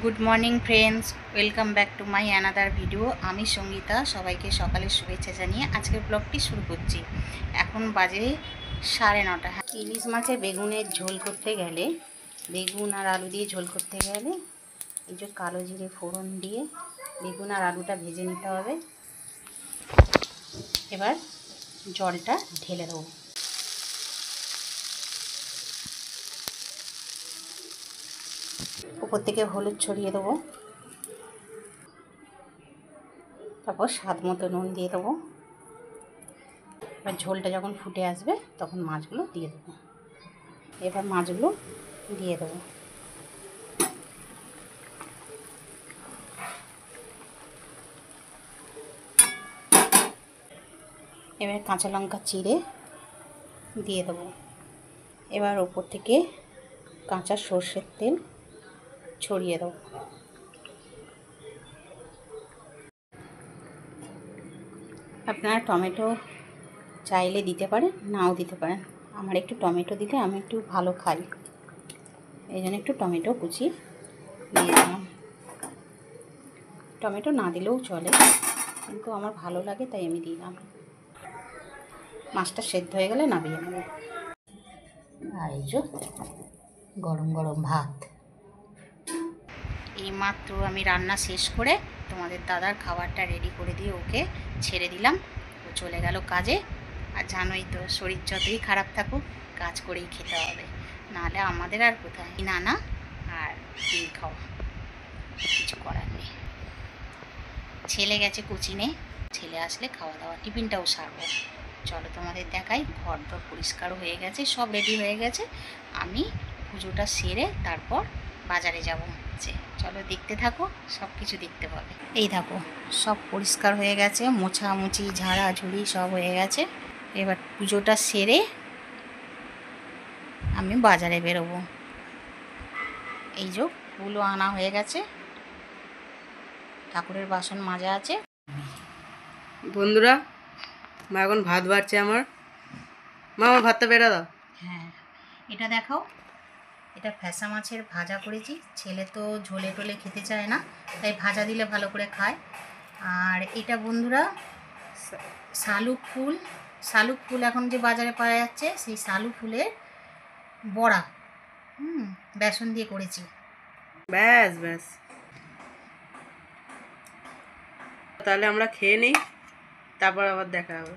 Good morning friends, welcome back to my another video. আমি সঙ্গীতা, সবাইকে সকালের শুভেচ্ছা জানিয়ে আজকের ব্লগটি শুরু করছি। এখন বাজে 9:30। ইলিশ মাছের বেগুনের ঝোল করতে গেলে, বেগুন আর আলু দিয়ে ঝোল করতে গেলে এই যে কালো জিরে ফোড়ন দিয়ে বেগুন আর আলুটা ভেজে নিতে হবে। এবার জলটা ঢেলে দেবো। উপর থেকে হলুদ ছড়িয়ে দেবো, তারপর স্বাদ মতো নুন দিয়ে দেবো। এবার ঝোলটা যখন ফুটে আসবে তখন মাছগুলো দিয়ে দেবো। এবার মাছগুলো দিয়ে দেবো। এবার কাঁচা লঙ্কা চিড়ে দিয়ে দেবো। এবার ওপর থেকে কাঁচা সর্ষের তেল ছড়িয়ে দেবো। আপনারা টমেটো চাইলে দিতে পারেন, নাও দিতে পারেন। আমার একটু টমেটো দিলে আমি একটু ভালো খাই, এই জন্য একটু টমেটো কুচি দিয়ে দিলাম। টমেটো না দিলেও চলে, কিন্তু আমার ভালো লাগে তাই আমি দিলাম। মাছটা সেদ্ধ হয়ে গেলে নামিয়ে নেব। আর এই যে গরম গরম ভাত। এইমাত্র আমি রান্না শেষ করে তোমাদের দাদার খাবারটা রেডি করে দিয়ে ওকে ছেড়ে দিলাম। ও চলে গেল কাজে। আর জানোই তো, শরীর যতই খারাপ থাকুক কাজ করেই খেতে হবে, নাহলে আমাদের আর কোথায় নানা আর তিল খাওয়া, কিছু করার নেই। ছেলে গেছে কোচিংয়ে, ছেলে আসলে খাওয়া দাওয়া টিফিনটাও সারবো। চলো তোমাদের দেখাই। ঘর দর পরিষ্কার হয়ে গেছে, সব রেডি হয়ে গেছে। আমি পুজোটা সেরে তারপর বাজারে যাবো। চলো দেখতে থাকো, সব কিছু দেখতে পাবে। এই দেখো, সব পরিষ্কার হয়ে গেছে, মোছামুছি ঝাড়াঝুড়ি সব হয়ে গেছে। এবার পুজোটা সেরে আমি বাজারে বেরোবো। এই যে ফুলও আনা হয়ে গেছে, ঠাকুরের বাসন মাজা আছে। বন্ধুরা, মা এখন ভাত বাড়ছে আমার ভাতটা বেড়া দাও। হ্যাঁ, এটা দেখাও। এটা ফ্যাসা মাছের ভাজা করেছি। ছেলে তো ঝোলে টোলে খেতে চায় না, তাই ভাজা দিলে ভালো করে খায়। আর এটা বন্ধুরা শালুক ফুল এখন যে বাজারে পাওয়া যাচ্ছে, সেই শালুক ফুলের বড়া বেসন দিয়ে করেছি। ব্যাস ব্যাস, তাহলে আমরা খেয়ে নিই, তারপর আবার দেখা হবে।